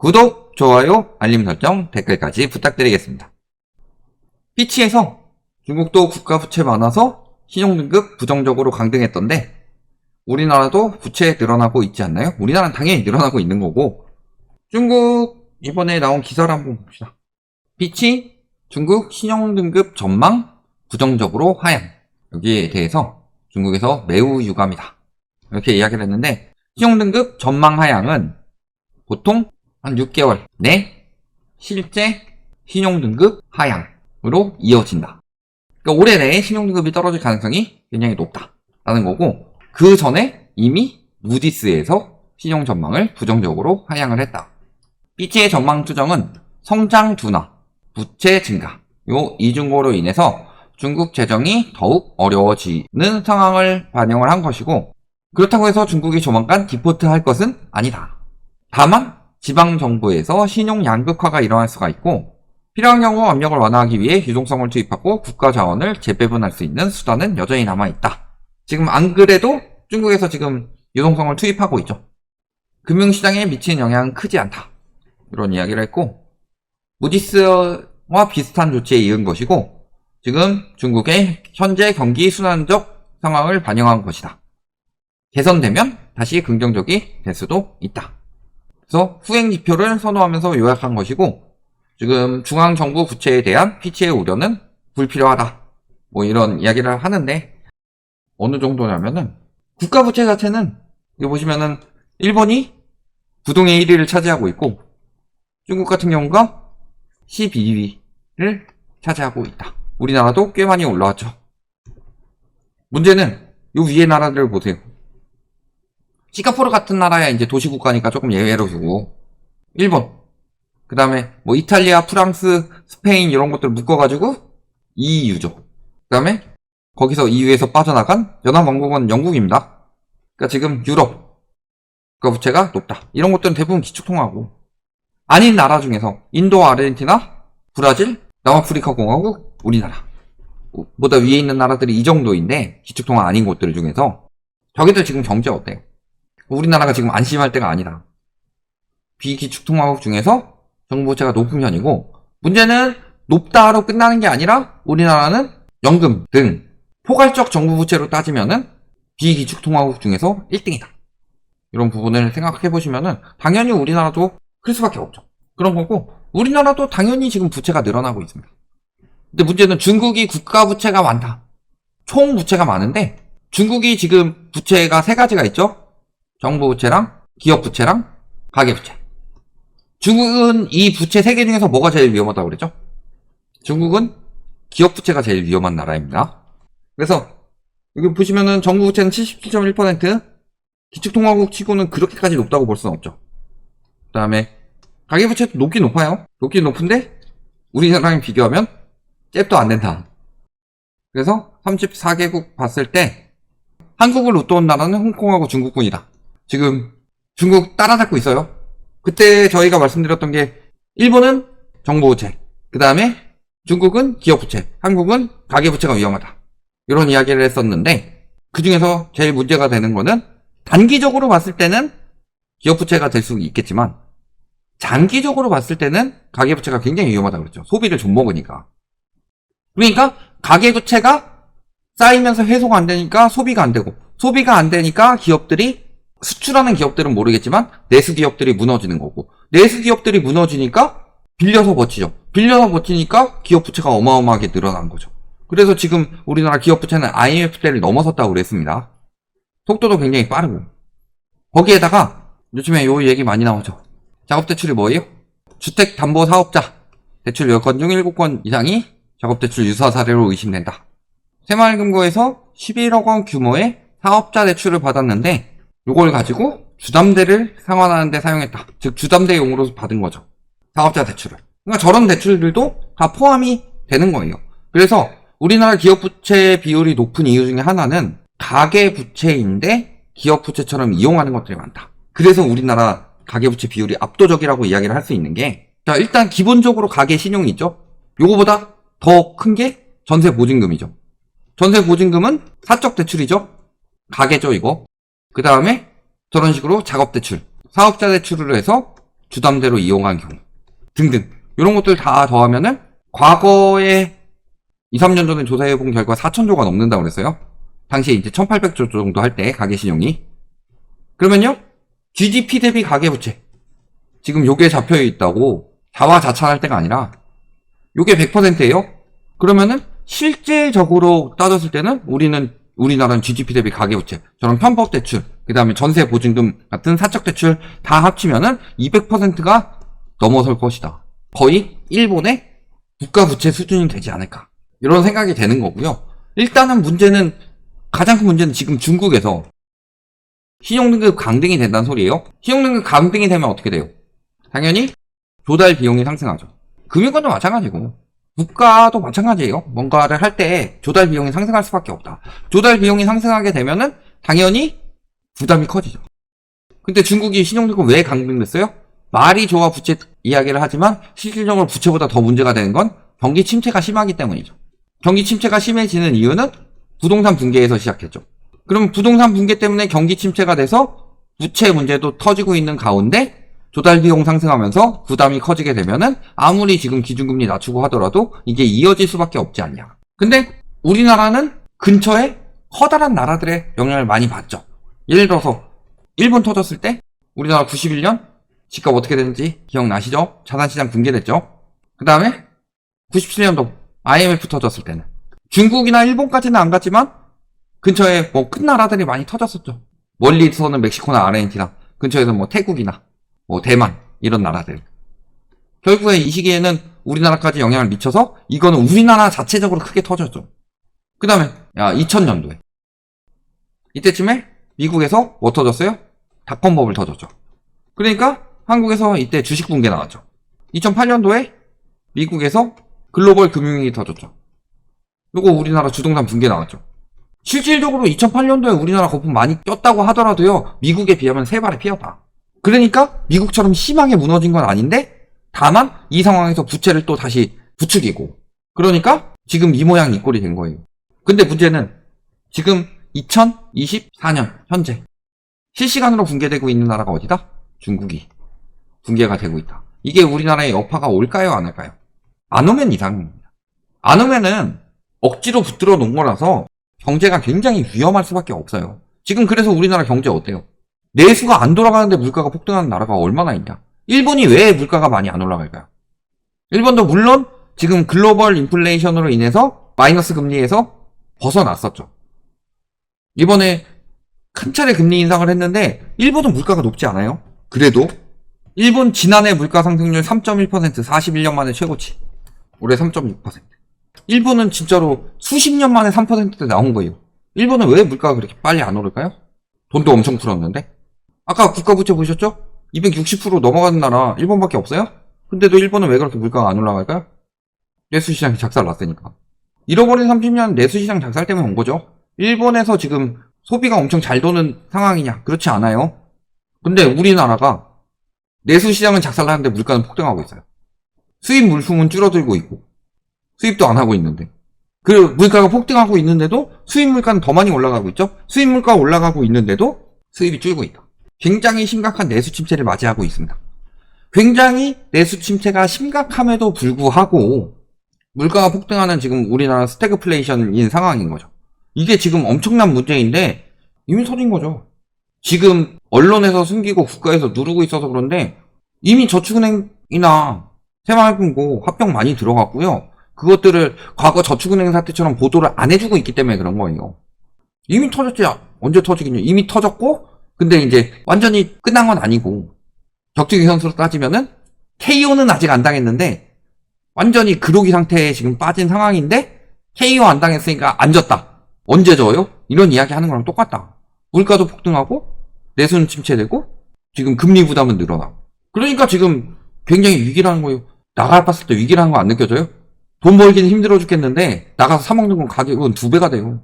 구독, 좋아요, 알림 설정, 댓글까지 부탁드리겠습니다. 피치에서 중국도 국가부채 많아서 신용등급 부정적으로 강등했던데 우리나라도 부채 늘어나고 있지 않나요? 우리나라는 당연히 늘어나고 있는 거고 중국 이번에 나온 기사를 한번 봅시다. 피치 중국 신용등급 전망 부정적으로 하향. 여기에 대해서 중국에서 매우 유감이다 이렇게 이야기를 했는데 신용등급 전망 하향은 보통 한 6개월 내 실제 신용등급 하향으로 이어진다. 그러니까 올해 내에 신용등급이 떨어질 가능성이 굉장히 높다라는 거고 그 전에 이미 무디스에서 신용 전망을 부정적으로 하향을 했다. 피치의 전망 추정은 성장 둔화, 부채 증가, 요 이중고로 인해서 중국 재정이 더욱 어려워지는 상황을 반영을 한 것이고 그렇다고 해서 중국이 조만간 디폴트 할 것은 아니다. 다만 지방정부에서 신용 양극화가 일어날 수가 있고 필요한 경우 압력을 완화하기 위해 유동성을 투입하고 국가 자원을 재배분할 수 있는 수단은 여전히 남아있다. 지금 안 그래도 중국에서 지금 유동성을 투입하고 있죠. 금융시장에 미치는 영향은 크지 않다. 이런 이야기를 했고 무디스와 비슷한 조치에 이은 것이고 지금 중국의 현재 경기 순환적 상황을 반영한 것이다. 개선되면 다시 긍정적이 될 수도 있다. 그래서 후행지표를 선호하면서 요약한 것이고 지금 중앙정부 부채에 대한 피치의 우려는 불필요하다. 뭐 이런 이야기를 하는데 어느 정도냐면은 국가부채 자체는 여기 보시면은 일본이 부동의 1위를 차지하고 있고 중국 같은 경우가 12위를 차지하고 있다. 우리나라도 꽤 많이 올라왔죠. 문제는 요 위에 나라들을 보세요. 싱가포르 같은 나라야 이제 도시국가니까 조금 예외로 두고 일본, 그 다음에 뭐 이탈리아, 프랑스, 스페인 이런 것들 묶어가지고 EU죠. 그 다음에 거기서 EU에서 빠져나간 연합왕국은 영국입니다. 그러니까 지금 유럽 국가부채가 높다. 이런 것들은 대부분 기축통화고 아닌 나라 중에서 인도, 아르헨티나, 브라질, 남아프리카 공화국, 우리나라 보다 위에 있는 나라들이 이 정도인데 기축통화 아닌 곳들 중에서 저기들 지금 경제 어때요? 우리나라가 지금 안심할 때가 아니다. 비기축통화국 중에서 정부부채가 높은 편이고 문제는 높다로 끝나는 게 아니라 우리나라는 연금 등 포괄적 정부부채로 따지면은 비기축통화국 중에서 1등이다. 이런 부분을 생각해 보시면은 당연히 우리나라도 클 수밖에 없죠. 그런 거고 우리나라도 당연히 지금 부채가 늘어나고 있습니다. 근데 문제는 중국이 국가부채가 많다. 총 부채가 많은데 중국이 지금 부채가 세 가지가 있죠. 정부부채랑 기업부채랑 가계부채. 중국은 이 부채 3개 중에서 뭐가 제일 위험하다고 그랬죠? 중국은 기업부채가 제일 위험한 나라입니다. 그래서 여기 보시면은 정부부채는 77.1%, 기축통화국 치고는 그렇게까지 높다고 볼 수는 없죠. 그 다음에 가계부채도 높긴 높아요. 높긴 높은데 우리나라랑 비교하면 잽도 안 된다. 그래서 34개국 봤을 때 한국을 웃도는 나라는 홍콩하고 중국뿐이다. 지금 중국 따라잡고 있어요. 그때 저희가 말씀드렸던 게 일본은 정부부채, 그 다음에 중국은 기업부채, 한국은 가계부채가 위험하다. 이런 이야기를 했었는데 그 중에서 제일 문제가 되는 거는 단기적으로 봤을 때는 기업부채가 될 수 있겠지만 장기적으로 봤을 때는 가계부채가 굉장히 위험하다고 그랬죠. 소비를 좀 먹으니까. 그러니까 가계부채가 쌓이면서 해소가 안 되니까 소비가 안 되고 소비가 안 되니까 기업들이 수출하는 기업들은 모르겠지만 내수 기업들이 무너지는 거고 내수 기업들이 무너지니까 빌려서 버티죠. 빌려서 버티니까 기업 부채가 어마어마하게 늘어난 거죠. 그래서 지금 우리나라 기업 부채는 IMF 때를 넘어섰다고 그랬습니다. 속도도 굉장히 빠르고 거기에다가 요즘에 요 얘기 많이 나오죠. 작업대출이 뭐예요? 주택담보사업자 대출 10건 중 7건 이상이 작업대출 유사 사례로 의심된다. 새마을금고에서 11억 원 규모의 사업자 대출을 받았는데 이걸 가지고 주담대를 상환하는 데 사용했다. 즉 주담대용으로 받은 거죠. 사업자 대출을. 그러니까 저런 대출들도 다 포함이 되는 거예요. 그래서 우리나라 기업부채 비율이 높은 이유 중에 하나는 가계부채인데 기업부채처럼 이용하는 것들이 많다. 그래서 우리나라 가계부채 비율이 압도적이라고 이야기를 할 수 있는 게 자 일단 기본적으로 가계 신용이 있죠. 요거보다 더 큰 게 전세보증금이죠. 전세보증금은 사적 대출이죠. 가계죠 이거. 그 다음에 저런 식으로 작업대출, 사업자 대출을 해서 주담대로 이용한 경우 등등 이런 것들 다 더하면은 과거에 2, 3년 전에 조사해본 결과 4,000조가 넘는다고 그랬어요. 당시에 이제 1,800조 정도 할 때 가계신용이. 그러면요, GDP 대비 가계부채. 지금 요게 잡혀있다고 자화자찬할 때가 아니라 요게 100%예요. 그러면은 실제적으로 따졌을 때는 우리나라는 GDP 대비 가계부채, 저런 편법대출, 그 다음에 전세보증금 같은 사적대출 다 합치면은 200%가 넘어설 것이다. 거의 일본의 국가부채 수준이 되지 않을까. 이런 생각이 되는 거고요. 일단은 가장 큰 문제는 지금 중국에서 신용등급 강등이 된다는 소리예요. 신용등급 강등이 되면 어떻게 돼요? 당연히 조달 비용이 상승하죠. 금융권도 마찬가지고 국가도 마찬가지예요. 뭔가를 할 때 조달 비용이 상승할 수밖에 없다. 조달 비용이 상승하게 되면은 당연히 부담이 커지죠. 근데 중국이 신용등급 왜 강등됐어요? 말이 좋아 부채 이야기를 하지만 실질적으로 부채보다 더 문제가 되는 건 경기 침체가 심하기 때문이죠. 경기 침체가 심해지는 이유는 부동산 붕괴에서 시작했죠. 그럼 부동산 붕괴 때문에 경기 침체가 돼서 부채 문제도 터지고 있는 가운데 조달 비용 상승하면서 부담이 커지게 되면은 아무리 지금 기준금리 낮추고 하더라도 이게 이어질 수밖에 없지 않냐. 근데 우리나라는 근처에 커다란 나라들의 영향을 많이 받죠. 예를 들어서 일본 터졌을 때 우리나라 91년 집값 어떻게 되는지 기억나시죠? 자산시장 붕괴됐죠. 그 다음에 97년도 IMF 터졌을 때는 중국이나 일본까지는 안 갔지만 근처에 뭐 큰 나라들이 많이 터졌었죠. 멀리서는 멕시코나 아르헨티나, 근처에서 뭐 태국이나 뭐 대만 이런 나라들. 결국에 이 시기에는 우리나라까지 영향을 미쳐서 이거는 우리나라 자체적으로 크게 터졌죠. 그 다음에 2000년도에 이때쯤에 미국에서 뭐 터졌어요? 닷컴버블 터졌죠. 그러니까 한국에서 이때 주식 붕괴 나왔죠. 2008년도에 미국에서 글로벌 금융위기 터졌죠. 요거 우리나라 주동산 붕괴 나왔죠. 실질적으로 2008년도에 우리나라 거품 많이 꼈다고 하더라도요, 미국에 비하면 3발의 피었다. 그러니까 미국처럼 심하게 무너진 건 아닌데 다만 이 상황에서 부채를 또 다시 부추기고, 그러니까 지금 이 모양 이 꼴이 된 거예요. 근데 문제는 지금 2024년 현재 실시간으로 붕괴되고 있는 나라가 어디다? 중국이 붕괴가 되고 있다. 이게 우리나라에 여파가 올까요, 안 올까요? 안 오면 이상입니다. 안 오면은 억지로 붙들어 놓은 거라서 경제가 굉장히 위험할 수밖에 없어요. 지금 그래서 우리나라 경제 어때요? 내수가 안 돌아가는데 물가가 폭등하는 나라가 얼마나 있냐? 일본이 왜 물가가 많이 안 올라갈까요? 일본도 물론 지금 글로벌 인플레이션으로 인해서 마이너스 금리에서 벗어났었죠. 이번에 큰 차례 금리 인상을 했는데 일본은 물가가 높지 않아요. 그래도 일본 지난해 물가 상승률 3.1%, 41년 만에 최고치. 올해 3.6%. 일본은 진짜로 수십 년 만에 3%대 나온 거예요. 일본은 왜 물가가 그렇게 빨리 안 오를까요? 돈도 엄청 풀었는데. 아까 국가부채 보셨죠? 260% 넘어가는 나라 일본밖에 없어요? 근데도 일본은 왜 그렇게 물가가 안 올라갈까요? 내수시장이 작살났으니까. 잃어버린 30년 내수시장 작살 때문에 온 거죠. 일본에서 지금 소비가 엄청 잘 도는 상황이냐? 그렇지 않아요. 근데 우리나라가 내수시장은 작살나는데 물가는 폭등하고 있어요. 수입 물품은 줄어들고 있고 수입도 안 하고 있는데, 그 물가가 폭등하고 있는데도 수입 물가는 더 많이 올라가고 있죠. 수입 물가가 올라가고 있는데도 수입이 줄고 있다. 굉장히 심각한 내수 침체를 맞이하고 있습니다. 굉장히 내수 침체가 심각함에도 불구하고 물가가 폭등하는 지금 우리나라 스태그플레이션인 상황인 거죠. 이게 지금 엄청난 문제인데 이미 터진 거죠. 지금 언론에서 숨기고 국가에서 누르고 있어서 그런데 이미 저축은행이나 새마을금고 합병 많이 들어갔고요. 그것들을 과거 저축은행 사태처럼 보도를 안 해주고 있기 때문에 그런 거예요. 이미 터졌지. 언제 터지겠냐. 이미 터졌고, 근데 이제 완전히 끝난 건 아니고 격투기 선수로 따지면은 KO는 아직 안 당했는데 완전히 그로기 상태에 지금 빠진 상황인데 KO 안 당했으니까 안 졌다. 언제 져요? 이런 이야기 하는 거랑 똑같다. 물가도 폭등하고 내수는 침체되고 지금 금리 부담은 늘어나고, 그러니까 지금 굉장히 위기라는 거예요. 나가봤을 때 위기라는 거 안 느껴져요? 돈 벌기는 힘들어 죽겠는데 나가서 사 먹는 건 가격은 2배가 돼요.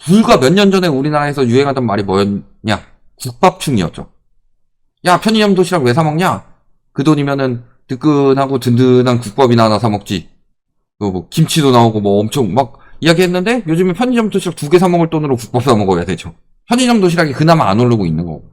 불과 몇 년 전에 우리나라에서 유행하던 말이 뭐였냐? 국밥충이었죠. 야, 편의점 도시락 왜 사 먹냐? 그 돈이면은 뜨끈하고 든든한 국밥이나 하나 사 먹지. 뭐 김치도 나오고 뭐 엄청 막 이야기했는데 요즘에 편의점 도시락 2개 사 먹을 돈으로 국밥 사 먹어야 되죠. 편의점 도시락이 그나마 안 오르고 있는 거고.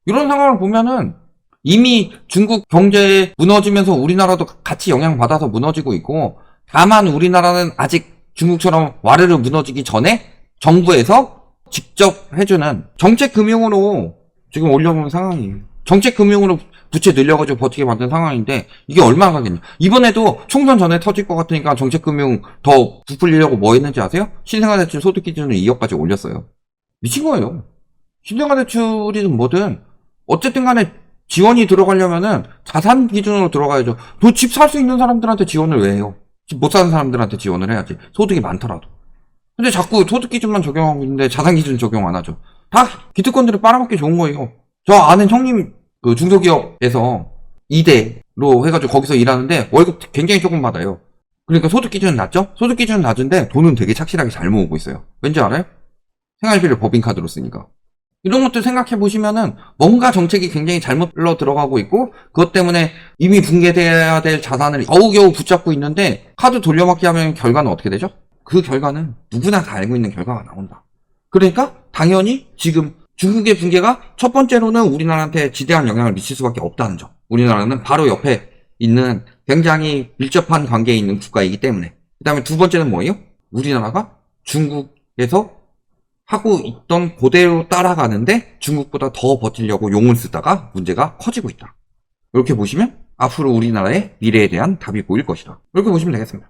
이런 상황을 보면은 이미 중국 경제 무너지면서 우리나라도 같이 영향받아서 무너지고 있고, 다만 우리나라는 아직 중국처럼 와르르 무너지기 전에 정부에서 직접 해주는 정책금융으로 지금 올려놓은 상황이에요. 정책금융으로 부채 늘려가지고 버티게 만든 상황인데 이게 얼마나 가겠냐. 이번에도 총선 전에 터질 것 같으니까 정책금융 더 부풀리려고 뭐 했는지 아세요? 신생아대출 소득기준을 2억까지 올렸어요. 미친 거예요. 신생아대출이든 뭐든 어쨌든 간에 지원이 들어가려면은 자산 기준으로 들어가야죠. 집 살 수 있는 사람들한테 지원을 왜 해요? 집 못 사는 사람들한테 지원을 해야지. 소득이 많더라도. 근데 자꾸 소득 기준만 적용하고 있는데 자산 기준 적용 안 하죠. 다 기득권들을 빨아먹기 좋은 거예요. 저 아는 형님 그 중소기업에서 2대로 해가지고 거기서 일하는데 월급 굉장히 조금 받아요. 그러니까 소득 기준은 낮죠? 소득 기준은 낮은데 돈은 되게 착실하게 잘 모으고 있어요. 왠지 알아요? 생활비를 법인카드로 쓰니까. 이런 것들 생각해 보시면은 뭔가 정책이 굉장히 잘못 흘러 들어가고 있고 그것 때문에 이미 붕괴돼야 될 자산을 겨우겨우 붙잡고 있는데 카드 돌려막기 하면 결과는 어떻게 되죠? 그 결과는 누구나 다 알고 있는 결과가 나온다. 그러니까 당연히 지금 중국의 붕괴가 첫 번째로는 우리나라한테 지대한 영향을 미칠 수밖에 없다는 점. 우리나라는 바로 옆에 있는 굉장히 밀접한 관계에 있는 국가이기 때문에. 그 다음에 두 번째는 뭐예요? 우리나라가 중국에서 하고 있던 그대로 따라가는데 중국보다 더 버티려고 용을 쓰다가 문제가 커지고 있다. 이렇게 보시면 앞으로 우리나라의 미래에 대한 답이 보일 것이다. 이렇게 보시면 되겠습니다.